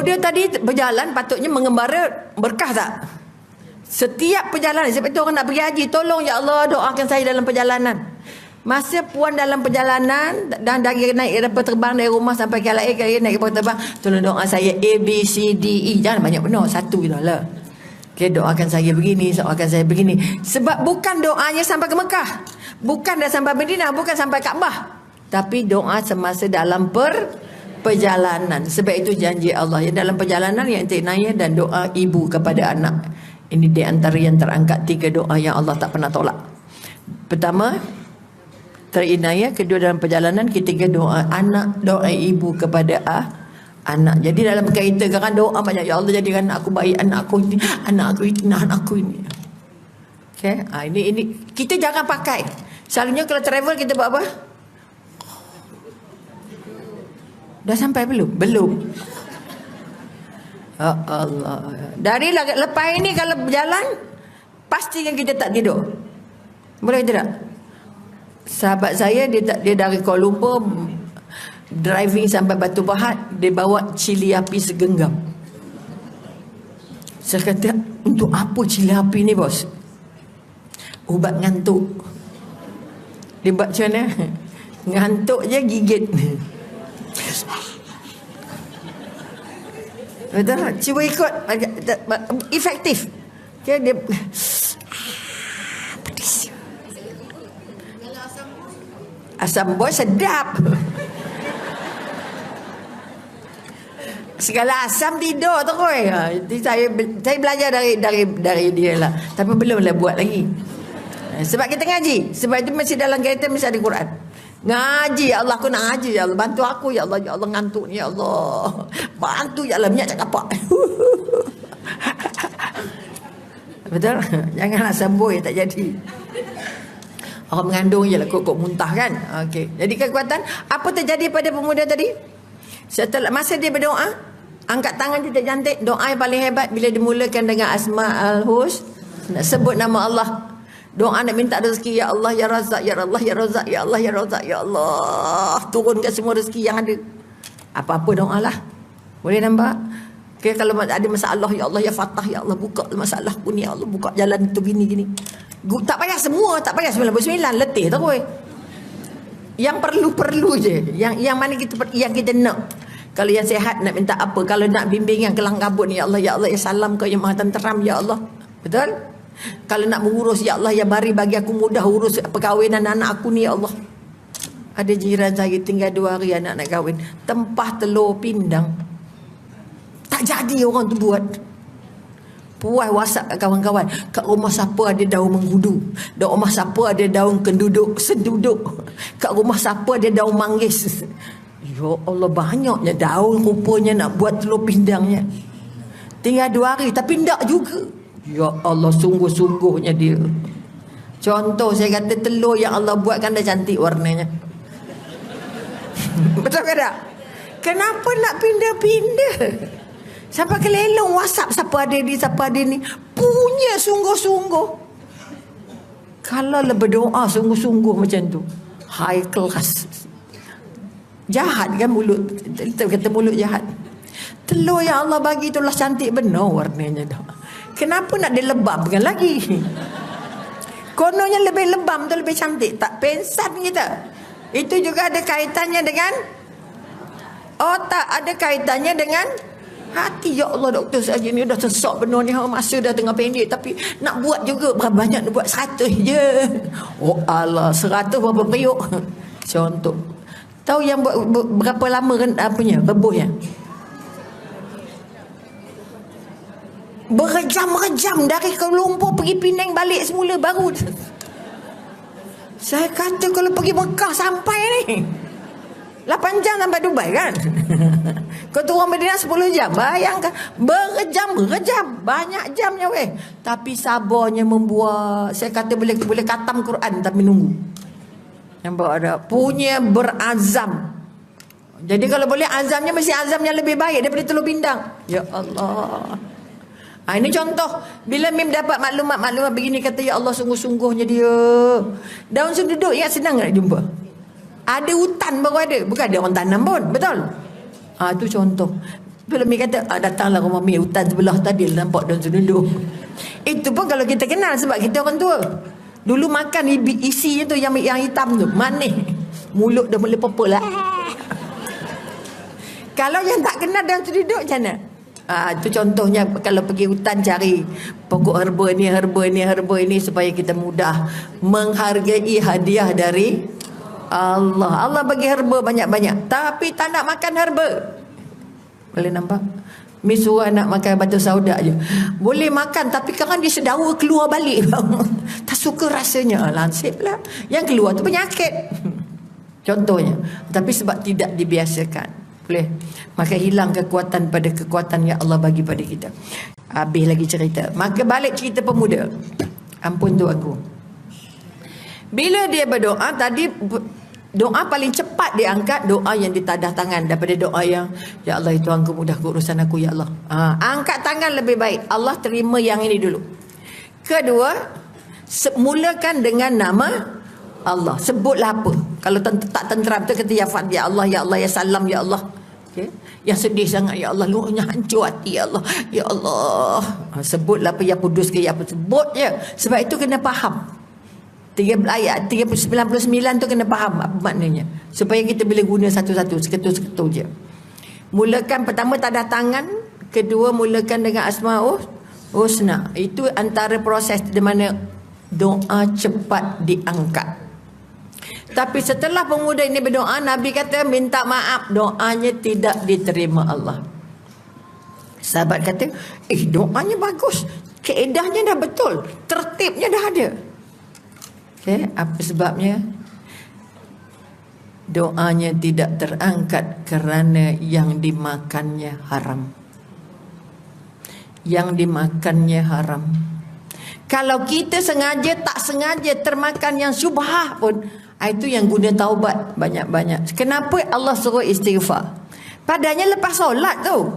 Pemuda tadi berjalan patutnya mengembara berkah tak? Setiap perjalanan, sebab itu orang nak pergi haji, tolong ya Allah doakan saya dalam perjalanan. Masa puan dalam perjalanan dan dari naik kapal terbang dari rumah sampai KLIA, naik kapal terbang, tolong doa saya A, B, C, D, E. Jangan banyak benar, satu je lah. Okay, doakan saya begini, doakan saya begini. Sebab bukan doanya sampai ke Mekah, bukan dah sampai Madinah, bukan sampai Kaabah, tapi doa semasa dalam perjalanan. Sebab itu janji Allah yang dalam perjalanan yang inayah dan doa ibu kepada anak. Ini di antara yang terangkat 3 doa yang Allah tak pernah tolak. Pertama, terinayah. Kedua, dalam perjalanan. Ketiga, doa anak, doa ibu kepada anak. Jadi dalam kaitan kan doa banyak, ya Allah jadikan aku baik, anak aku ini, anak aku ini, anak aku ini. Okay? Ini kita jangan pakai. Selalunya kalau travel kita buat apa? Dah sampai belum? Belum. Ya Allah. Dari lepas ini kalau berjalan, pastikan kita tak tidur. Boleh tidak? Sahabat saya dia dari Kuala Lumpur driving sampai Batu Pahat, dia bawa cili api segenggam. Saya kata, untuk apa cili api ni bos? Ubat ngantuk. Dia buat macam mana? Ngantuk je gigit. Betul? Cuba ikut, efektif. Okay, dia pedis. Asam bos sedap. Segala asam tidur tu koi. Saya belajar dari dia lah. Tapi belumlah buat lagi. Sebab kita ngaji. Sebab itu mesti dalam kaitan mesti ada Quran. Ngaji, ya Allah, aku nak ngaji, ya Allah, bantu aku, ya Allah ngantuk ni, ya Allah, bantu, ya Allah, minyak cakap apa. Betul? Janganlah sembuh, tak jadi. Orang mengandung je lah kok muntah kan. Okey. Jadi kekuatan apa terjadi pada pemuda tadi? Setelah masa dia berdoa, angkat tangan dia cantik, doa yang paling hebat bila dimulakan dengan Asmaul Husna, sebut nama Allah. Doa nak minta rezeki, ya Allah ya Razak, ya Allah ya Razak, ya Allah ya Razak, ya Allah turunkan semua rezeki yang ada. Apa-apa doa lah. Boleh nampak? Okay, kalau ada masalah, ya Allah ya Fatah, ya Allah buka masalah aku ni, ya Allah buka jalan tu gini. Tak payah semua, tak payah 99, letih tak boleh. Yang perlu je, yang mana yang kita nak. Kalau yang sihat nak minta apa, kalau nak bimbingan kelang kabut ni, ya Allah ya salam kau yang maha tenteram, ya Allah. Betul? Kalau nak mengurus, ya Allah ya bagi aku mudah urus perkahwinan anak aku ni, ya Allah. Ada jiran saya tinggal 2 hari anak nak kahwin, tempah telur pindang tak jadi orang tu buat. Puas WhatsApp kat kawan-kawan, kat rumah siapa ada daun mengkudu, kat rumah siapa ada daun seduduk, kat rumah siapa ada daun manggis. Ya Allah, banyaknya daun rupanya nak buat telur pindangnya. Tinggal 2 hari tapi tak juga. Ya Allah, sungguh-sungguhnya dia. Contoh saya kata telur yang Allah buat kan dah cantik warnanya. Betul ke tak? Kenapa nak pindah-pindah? Sampai kelelong WhatsApp siapa ada ni. Punya sungguh-sungguh. Kalau berdoa sungguh-sungguh macam tu, high class. Jahat kan mulut. Kita kata mulut jahat. Telur yang Allah bagi itulah cantik benar warnanya dah. Kenapa nak dilebamkan lagi? Kononnya lebih lebam tu lebih cantik. Tak pensan kita. Itu juga ada kaitannya dengan otak, ada kaitannya dengan hati. Ya Allah doktor, saya ni dah sesak benar ni, masa dah tengah pendek tapi nak buat juga. Berapa banyak nak buat? 100 je. Oh Allah, 100 berapa periuk? Contoh. Tahu yang buat berapa lama apanya rebusnya? Berjam-jam dari Kuala Lumpur pergi Penang balik semula baru. Saya kata kalau pergi Mekah sampai ni 8 jam sampai Dubai kan. Kau turun Madinah 10 jam. Bayangkan berjam-jam, banyak jamnya weh. Tapi sabarnya membuat. Saya kata boleh khatam Quran tapi nunggu. Nampak ada punya berazam. Jadi kalau boleh azamnya mesti azamnya lebih baik daripada telur pindang. Ya Allah. Ini contoh. Bila Mim dapat maklumat begini, kata ya Allah sungguh-sungguhnya dia. Daun senduduk ya senang nak jumpa. Ada hutan baru ada. Bukan ada orang tanam pun. Betul? Itu contoh. Kalau Mi kata, datanglah rumah Mi, hutan sebelah tadi nampak daun senunduk. Itu pun kalau kita kenal sebab kita orang tua. Dulu makan isinya tu yang hitam tu, manis. Mulut dah mula purple lah. Kalau yang tak kenal daun senunduk macam mana? Itu contohnya kalau pergi hutan cari pokok herba ni supaya kita mudah menghargai hadiah dari Allah. Allah bagi herba banyak-banyak, tapi tak nak makan herba. Boleh nampak? Mi suruh nak makan batu sauda je. Boleh makan tapi kadang dia sedawa keluar balik. Tak suka rasanya. Lansip lah. Yang keluar tu penyakit. Contohnya. Tapi sebab tidak dibiasakan. Boleh. Maka hilang kekuatan pada kekuatan yang Allah bagi pada kita. Habis lagi cerita. Maka balik cerita pemuda. Ampun tu aku. Bila dia berdoa tadi, doa paling cepat diangkat doa yang ditadah tangan daripada doa yang ya Allah itu Engkau mudah urusan aku ya Allah. Angkat tangan lebih baik. Allah terima yang ini dulu. Kedua, mulakan dengan nama Allah. Sebutlah apa. Kalau tak tenteram tu kata ya Fad ya Allah ya Salam ya Allah. Okay. Yang sedih sangat ya Allah, luahnya hancur hati ya Allah. Ya Allah. Sebutlah apa yang kudus ke ya apa, sebut je. Sebab itu kena faham. 3 ayat 99 tu kena faham apa maknanya, supaya kita boleh guna satu-satu, seketul-seketul je. Mulakan pertama tadah tangan, kedua mulakan dengan Asmaul Husna. Itu antara proses di mana doa cepat diangkat. Tapi setelah pemuda ini berdoa, Nabi kata minta maaf, doanya tidak diterima Allah. Sahabat kata, doanya bagus, kaedahnya dah betul, tertibnya dah ada. Okay, apa sebabnya? Doanya tidak terangkat kerana yang dimakannya haram. Yang dimakannya haram. Kalau kita sengaja tak sengaja termakan yang syubhah pun, itu yang guna taubat banyak-banyak. Kenapa Allah suruh istighfar? Padanya lepas solat tu.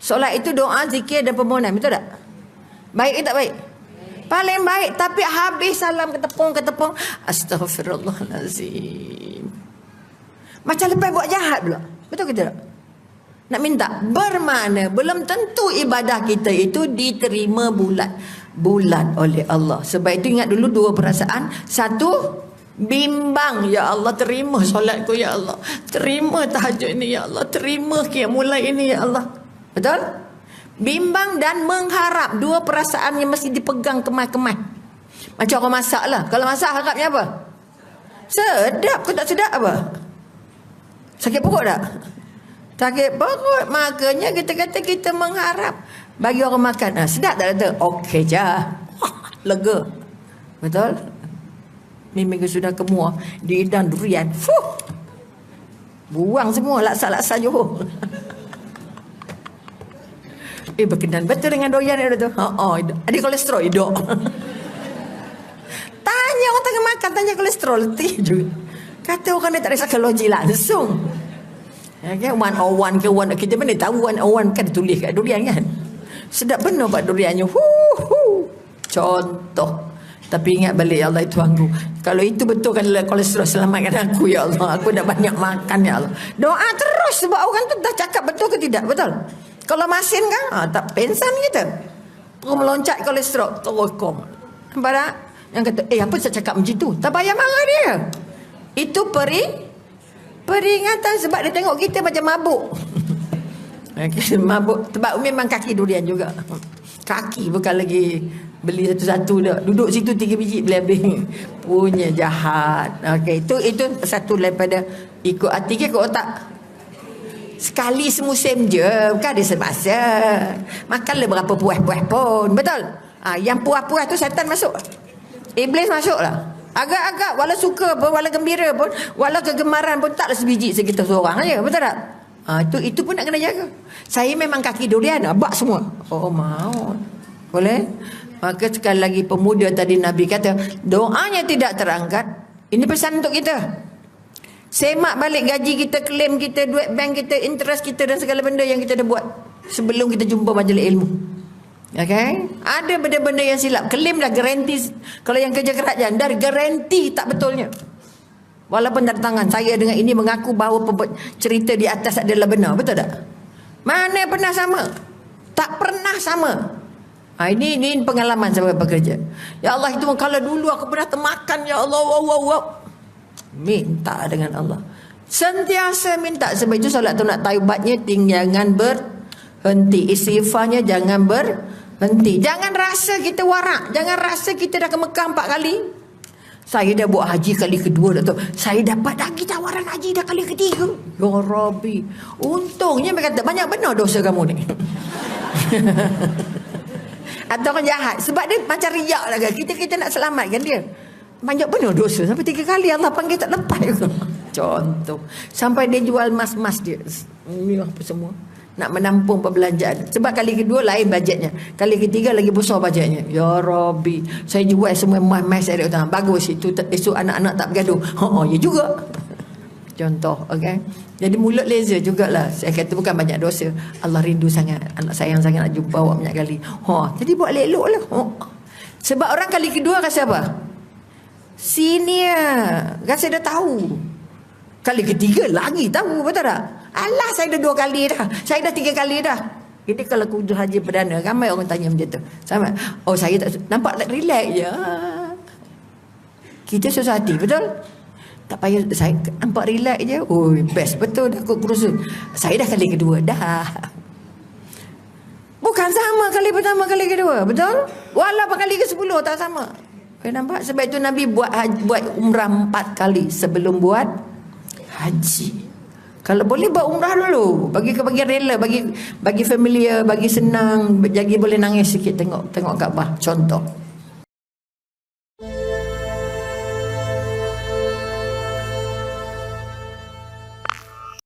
Solat itu doa, zikir dan permohonan, betul tak? Baik ke tak baik? Paling baik. Tapi habis salam ketepung Astaghfirullahalazim. Macam lepas buat jahat pula. Betul ke tak? Nak minta. Bermakna belum tentu ibadah kita itu diterima bulat oleh Allah. Sebab itu ingat dulu dua perasaan. Satu, bimbang. Ya Allah, terima solatku ya Allah. Terima tahajud ini ya Allah. Terima qiyamul lail ini ya Allah. Betul? Bimbang dan mengharap. Dua perasaan yang mesti dipegang kemah-kemah. Macam orang masak lah. Kalau masak harapnya apa? Sedap ke tak sedap apa? Sakit perut tak? Sakit perut. Makanya kita kata kita mengharap bagi orang makan. Sedap tak kata? Okey je. Lega. Betul? Minggu sudah kemua. Diidang durian. Buang semua laksa-laksa Johor. Berkenan betul dengan durian itu. Ada kolesterol hidup. Tanya orang tengah makan, tanya kolesterol letih juga. Kata orang ni tak ada psikologi langsung. Okay, 101 ke 1, kita mana tahu 101 kan tulis kat durian kan. Sedap benar buat duriannya. Contoh. Tapi ingat balik ya Allah itu aku. Kalau itu betul kan kolesterol, selamatkan aku ya Allah. Aku dah banyak makan ya Allah. Doa terus sebab orang tu dah cakap betul ke tidak, betul? Kalau masin kan, tak pensan kita. Terus meloncat kolesterol, terus kom. Nampak? Yang kata, apa saya cakap macam tu? Tak payah marah dia. Itu peringatan sebab dia tengok kita macam mabuk. Mabuk. Sebab memang kaki durian juga. Kaki bukan lagi beli satu-satu dah. Duduk situ 3 biji boleh habis. Punya jahat. Okey, itu satu daripada ikut hati ke ikut otak. Sekali semusim je, bukan ada semasa. Makanlah berapa puas-puas pun. Betul? Yang puas-puas tu syaitan masuk. Iblis masuk lah. Agak-agak, walau suka pun, walau gembira pun, walau kegemaran pun, taklah sebiji sekitar seorang aja. Betul tak? Itu pun nak kena jaga. Saya memang kaki durian, bak semua. Mau. Boleh? Maka sekali lagi pemuda tadi Nabi kata, doanya tidak terangkat. Ini pesan untuk kita. Semak balik gaji kita, klaim kita, duit bank kita, interest kita dan segala benda yang kita dah buat sebelum kita jumpa majlis ilmu. Okay? Ada benda-benda yang silap. Klaim dah garanti. Kalau yang kerja kerajaan dah garanti tak betulnya. Walaupun tanda tangan saya dengan ini mengaku bahawa cerita di atas adalah benar. Betul tak? Mana pernah sama? Tak pernah sama. Ini pengalaman saya bekerja. Ya Allah, itu kalau dulu aku pernah termakan, ya Allah, wow. Minta dengan Allah. Sentiasa minta. Sebab itu solat tu nak taubatnya jangan berhenti. Istighfarnya jangan berhenti. Jangan rasa kita warak. Jangan rasa kita dah ke Mekah 4 kali. Saya dah buat haji kali kedua dah tu. Saya dapat lagi tawaran haji dah kali ketiga. Ya Rabbi. Untungnya mereka kata banyak benar dosa kamu ni. Atau orang jahat. Sebab dia macam riak lah kan. Kita nak selamatkan dia. Banyak benar dosa. Sampai 3 kali Allah panggil tak lepas. Contoh. Sampai dia jual mas-mas dia. Ini apa semua. Nak menampung perbelanjaan. Sebab kali kedua lain bajetnya. Kali ketiga lagi besar bajetnya. Ya Rabbi. Saya jual semua mas-mas saya utang. Bagus. Itu esok anak-anak tak bergaduh. Ya juga. Contoh. Okay. Jadi mulut laser jugalah. Saya kata bukan banyak dosa. Allah rindu sangat. Anak sayang sangat nak jumpa awak banyak kali. Jadi buat elok lah. Sebab orang kali kedua rasa apa? Senior. Rasa dah tahu. Kali ketiga lagi tahu. Betul tak? Alah, saya dah 2 kali dah. Saya dah 3 kali dah. Jadi kalau kunjung haji perdana, ramai orang tanya macam tu. Sama. Saya tak nampak tak relax je. Kita susah hati, betul? Tak payah, saya nampak relax je. Best betul dah kot kursus. Saya dah kali kedua dah. Bukan sama kali pertama, kali kedua, betul? Walaupun kali ke-10 tak sama. Nampak? Sebab itu Nabi buat umrah 4 kali sebelum buat haji. Kalau boleh buat umrah dulu, bagi rela, bagi familiar, bagi senang, bagi boleh nangis sikit tengok Kaabah. Contoh.